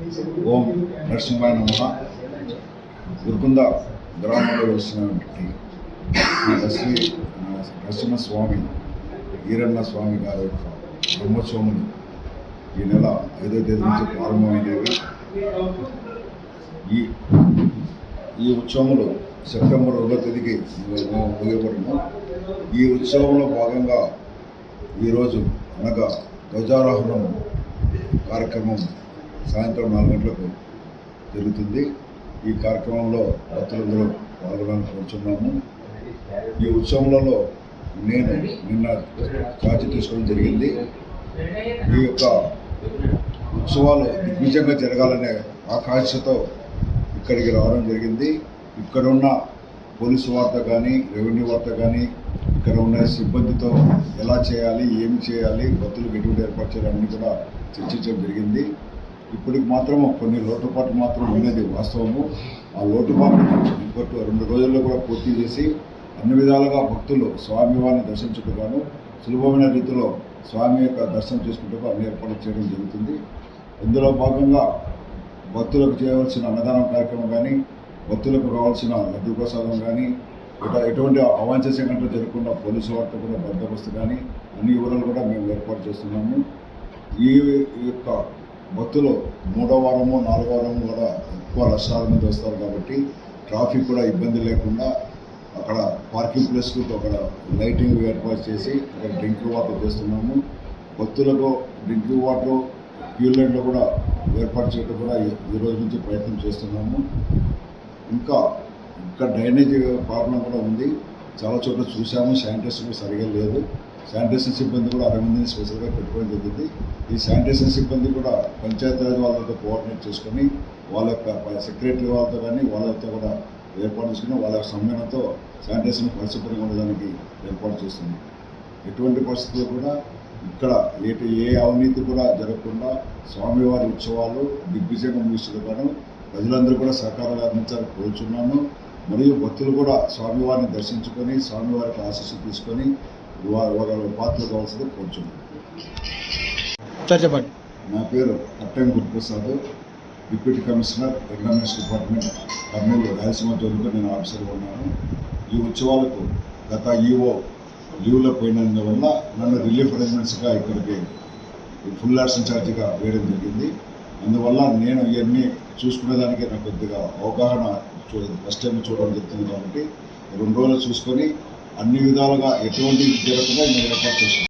ఓం నరసింహాయ నమః. గురుకుంద గ్రామంలో వెలిసినటువంటి నరసింహస్వామి ఈరన్న స్వామి గారి యొక్క బ్రహ్మోత్సవములు ఈ నెల 5వ తేదీ నుంచి ప్రారంభమైనవి. ఈ ఉత్సవములు సెప్టెంబర్ 2వ తేదీకి ముగియబడిన ఈ ఉత్సవంలో భాగంగా ఈరోజు అనగా ధ్వజారోహణం కార్యక్రమం సాయంత్రం 4 గంటలకు జరుగుతుంది. ఈ కార్యక్రమంలో భక్తులందరూ పాల్గొనాలని కోరుచున్నాము. ఈ ఉత్సవంలో నేను నిన్న ఛార్జ్ తీసుకోవడం జరిగింది. ఈ యొక్క ఉత్సవాలు దిగ్విజయంగా జరగాలనే ఆకాంక్షతో ఇక్కడికి రావడం జరిగింది. ఇక్కడున్న పోలీసు వార్త కానీ, రెవెన్యూ వార్త కానీ, ఇక్కడ ఉన్న సిబ్బందితో ఎలా చేయాలి, ఏమి చేయాలి, భక్తులకు ఎటువంటి ఏర్పాటు చేయాలని కూడా చర్చించడం జరిగింది. ఇప్పటికి మాత్రము కొన్ని లోటుపాట్లు మాత్రం ఉన్నది వాస్తవము. ఆ లోటుపాట్లను ఇంకొక 2 రోజుల్లో కూడా పూర్తి చేసి అన్ని విధాలుగా భక్తులు స్వామివారిని దర్శించుటకు సులభమైన రీతిలో స్వామి యొక్క దర్శనం చేసుకుంటూ అన్ని ఏర్పాట్లు చేయడం జరుగుతుంది. ఇందులో భాగంగా భక్తులకు చేయవలసిన అన్నదానం కార్యక్రమం కానీ, భక్తులకు కావాల్సిన లడ్డు ప్రసాదం కానీ, ఎటువంటి అవాంఛనీయ సంఘటనలు జరగకుండా పోలీసు వారితో కూడా బందోబస్తు కానీ అన్ని వివరాలు కూడా మేము ఏర్పాటు చేస్తున్నాము. ఈ యొక్క భక్తులు 3వ వారము 4వ వారము కూడా ఎక్కువ లక్షల మంది వస్తారు కాబట్టి ట్రాఫిక్ కూడా ఇబ్బంది లేకుండా అక్కడ పార్కింగ్ ప్లేస్కు అక్కడ లైటింగ్ ఏర్పాటు చేసి అక్కడ డ్రింకింగ్ వాటర్ చేస్తున్నాము. భక్తులకు డ్రింకింగ్ వాటర్ క్యూ లైన్లో కూడా ఏర్పాటు చేయడం కూడా ఈ రోజు నుంచి ప్రయత్నం చేస్తున్నాము. ఇంకా డ్రైనేజ్ ప్రాబ్లం కూడా ఉంది. చాలా చోట్ల చూసాము, శానిటేషన్ కూడా సరిగా లేదు. శానిటేషన్ సిబ్బంది కూడా 60 మందిని స్పెషల్గా పెట్టుకోవడం జరిగింది. ఈ శానిటేషన్ సిబ్బంది కూడా పంచాయతీరాజ్ వాళ్ళతో కోఆర్డినేట్ చేసుకొని వాళ్ళ యొక్క సెక్రటరీ వాళ్ళతో కానీ వాళ్ళతో కూడా ఏర్పాటు చేసుకుని వాళ్ళ సమ్మేళనంతో శానిటేషన్ పరిశుభ్రంగా ఉండడానికి ఏర్పాటు చేస్తుంది. ఎటువంటి పరిస్థితుల్లో కూడా ఇక్కడ ఏ అవినీతి కూడా జరగకుండా స్వామివారి ఉత్సవాలు దిగ్విజయంగా ముగిస్తుండగాను ప్రజలందరూ కూడా సహకారాలు అందించాలని కోరుచున్నాను. మరియు భక్తులు కూడా స్వామివారిని దర్శించుకొని స్వామివారికి ఆశీస్సులు తీసుకొని వాళ్ళ పాత్రలు కావాల్సింది కోరుచున్నాను. చెప్పండి. నా పేరు Kattem Guruprasad, deputy commissioner examination department, Kurnool Rayalaseema జోన్లో నేను ఆఫీసర్గా ఉన్నాను. ఈ ఉత్సవాలకు గత ఈఓ లీవ్లో పోయినందువల్ల నన్ను రిలీఫ్ అరేంజ్మెంట్స్గా ఇక్కడికి ఫుల్ యాక్షన్ ఛార్జిగా వేయడం జరిగింది. అందువల్ల నేను ఇవన్నీ చూసుకునేదానికి నాకు కొద్దిగా అవగాహన ఫస్ట్ టైం చూడడం జరుగుతుంది కాబట్టి 2 రోజులు చూసుకొని అన్ని విధాలుగా ఎటువంటి జరగకుండా నేను ఏర్పాటు చేస్తున్నాను.